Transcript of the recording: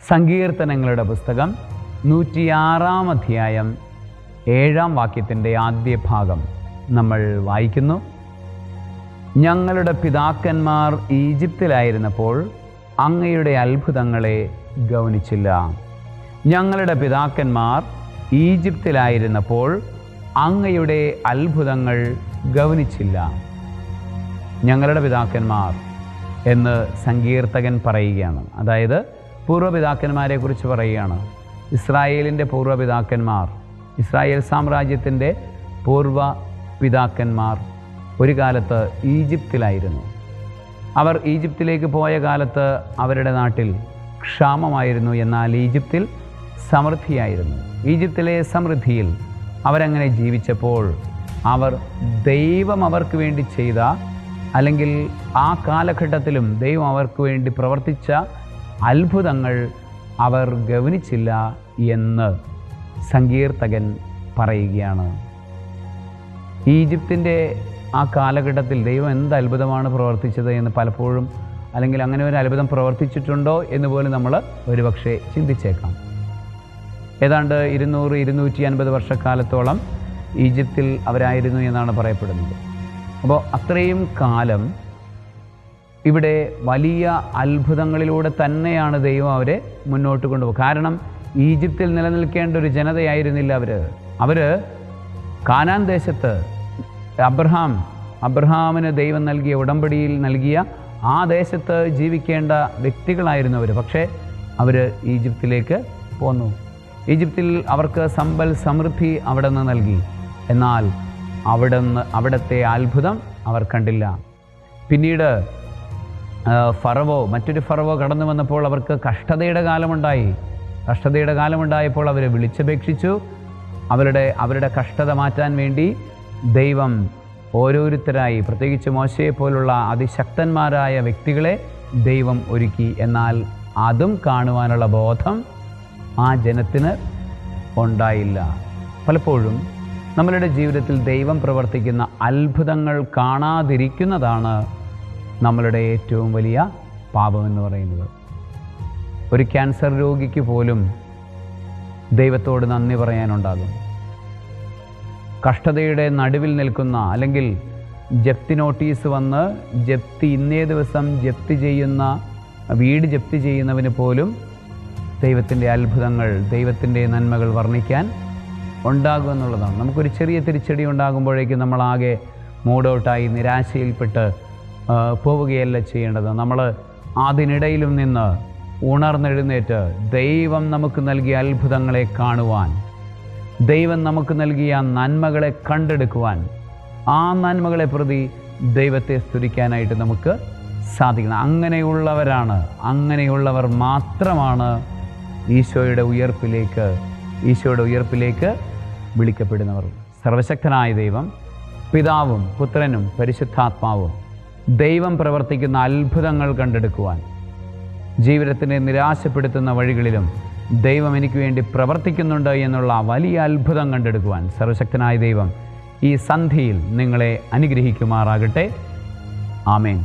സങ്കീർത്തനങ്ങളുടെ പുസ്തകം 106-ാം അധ്യായം 7-ാം വാക്യത്തിൻ്റെ ആദ്യ ഭാഗം നമ്മൾ വായിക്കുന്നു. ഞങ്ങളുടെ പിതാക്കന്മാർ ഈജിപ്തിലായിരുന്നപ്പോൾ അങ്ങയുടെ അത്ഭുതങ്ങളെ ഗൗനിച്ചില്ല. ഞങ്ങളുടെ പിതാക്കന്മാർ ഈജിപ്തിലായിരുന്നപ്പോൾ അങ്ങയുടെ അത്ഭുതങ്ങൾ ഗൗനിച്ചില്ല. ഞങ്ങളുടെ പിതാക്കന്മാർ എന്ന് സങ്കീർത്തകൻ പറയുകയാണ്. അതായത് പൂർവ്വപിതാക്കന്മാരെ കുറിച്ച് പറയുകയാണ്. ഇസ്രായേലിൻ്റെ പൂർവ്വപിതാക്കന്മാർ, ഇസ്രായേൽ സാമ്രാജ്യത്തിൻ്റെ പൂർവ്വപിതാക്കന്മാർ ഒരു കാലത്ത് ഈജിപ്തിലായിരുന്നു. അവർ ഈജിപ്തിലേക്ക് പോയ കാലത്ത് അവരുടെ നാട്ടിൽ ക്ഷാമമായിരുന്നു, എന്നാൽ ഈജിപ്തിൽ സമൃദ്ധിയായിരുന്നു. ഈജിപ്തിലെ സമൃദ്ധിയിൽ അവരങ്ങനെ ജീവിച്ചപ്പോൾ ദൈവം അവർക്ക് വേണ്ടി ചെയ്ത, അല്ലെങ്കിൽ ആ കാലഘട്ടത്തിലും ദൈവം അവർക്ക് വേണ്ടി പ്രവർത്തിച്ച അത്ഭുതങ്ങൾ അവർ ഗൗനിച്ചില്ല എന്ന് സങ്കീർത്തകൻ പറയുകയാണ്. ഈജിപ്തിൻ്റെ ആ കാലഘട്ടത്തിൽ ദൈവം എന്ത് അത്ഭുതമാണ് പ്രവർത്തിച്ചത് എന്ന് പലപ്പോഴും, അല്ലെങ്കിൽ അങ്ങനെ ഒരു അത്ഭുതം പ്രവർത്തിച്ചിട്ടുണ്ടോ എന്ന് പോലും നമ്മൾ ഒരുപക്ഷെ ചിന്തിച്ചേക്കാം. ഏതാണ്ട് 200-250 വർഷക്കാലത്തോളം ഈജിപ്തിൽ അവരായിരുന്നു എന്നാണ് പറയപ്പെടുന്നത്. അപ്പോൾ അത്രയും കാലം ഇവിടെ വലിയ അത്ഭുതങ്ങളിലൂടെ തന്നെയാണ് ദൈവം അവരെ മുന്നോട്ട് കൊണ്ടുപോകുക. കാരണം ഈജിപ്തിൽ നിലനിൽക്കേണ്ട ഒരു ജനതയായിരുന്നില്ല അവർ കാനാൻ ദേശത്ത് അബ്രഹാമിന് ദൈവം നൽകിയ ഉടമ്പടിയിൽ നൽകിയ ആ ദേശത്ത് ജീവിക്കേണ്ട വ്യക്തികളായിരുന്നു അവർ. പക്ഷേ അവർ ഈജിപ്തിലേക്ക് പോന്നു. ഈജിപ്തിൽ അവർക്ക് സമ്പൽ സമൃദ്ധി അവിടെ നിന്ന് നൽകി. എന്നാൽ അവിടുത്തെ അത്ഭുതം അവർ കണ്ടില്ല. പിന്നീട് മറ്റൊരു ഫറവോ കടന്നു വന്നപ്പോൾ അവർക്ക് കഷ്ടതയുടെ കാലമുണ്ടായപ്പോൾ അവർ വിളിച്ചപേക്ഷിച്ചു. അവരുടെ കഷ്ടത മാറ്റാൻ വേണ്ടി ദൈവം ഓരോരുത്തരായി, പ്രത്യേകിച്ച് മോശയെ പോലുള്ള അതിശക്തന്മാരായ വ്യക്തികളെ ദൈവം ഒരുക്കി. എന്നാൽ അതും കാണുവാനുള്ള ബോധം ആ ജനത്തിന് ഉണ്ടായില്ല. പലപ്പോഴും നമ്മളുടെ ജീവിതത്തിൽ ദൈവം പ്രവർത്തിക്കുന്ന അത്ഭുതങ്ങൾ കാണാതിരിക്കുന്നതാണ് നമ്മളുടെ ഏറ്റവും വലിയ പാപമെന്ന് പറയുന്നത്. ഒരു ക്യാൻസർ രോഗിക്ക് പോലും ദൈവത്തോട് നന്ദി പറയാനുണ്ടാകും. കഷ്ടതയുടെ നടുവിൽ നിൽക്കുന്ന, അല്ലെങ്കിൽ ജപ്തി നോട്ടീസ് വന്ന് ഇന്നേ ദിവസം വീട് ജപ്തി ചെയ്യുന്നവന് പോലും ദൈവത്തിൻ്റെ അത്ഭുതങ്ങൾ, ദൈവത്തിൻ്റെ നന്മകൾ വർണ്ണിക്കാൻ ഉണ്ടാകുമെന്നുള്ളതാണ്. നമുക്കൊരു ചെറിയ തിരിച്ചടി ഉണ്ടാകുമ്പോഴേക്കും നമ്മളാകെ മൂഡൗട്ടായി നിരാശയിൽപ്പെട്ട് പോവുകയല്ല ചെയ്യേണ്ടത്. നമ്മൾ അതിനിടയിലും നിന്ന് ഉണർന്നെഴുന്നേറ്റ് ദൈവം നമുക്ക് നൽകിയ അത്ഭുതങ്ങളെ കാണുവാൻ, ദൈവം നമുക്ക് നൽകിയ നന്മകളെ കണ്ടെടുക്കുവാൻ, ആ നന്മകളെ പ്രതി ദൈവത്തെ സ്തുതിക്കാനായിട്ട് നമുക്ക് സാധിക്കണം. അങ്ങനെയുള്ളവർ മാത്രമാണ് ഈശോയുടെ ഉയർപ്പിലേക്ക് വിളിക്കപ്പെടുന്നവർ. സർവശക്തനായ ദൈവം, പിതാവും പുത്രനും പരിശുദ്ധാത്മാവും ദൈവം പ്രവർത്തിക്കുന്ന അത്ഭുതങ്ങൾ കണ്ടെടുക്കുവാൻ, ജീവിതത്തിനെ നിരാശപ്പെടുത്തുന്ന വഴികളിലും ദൈവം എനിക്ക് വേണ്ടി പ്രവർത്തിക്കുന്നുണ്ട് എന്നുള്ള വലിയ അത്ഭുതം കണ്ടെടുക്കുവാൻ സർവശക്തനായ ദൈവം ഈ സന്ധ്യയിൽ നിങ്ങളെ അനുഗ്രഹിക്കുമാറാകട്ടെ. ആമേൻ.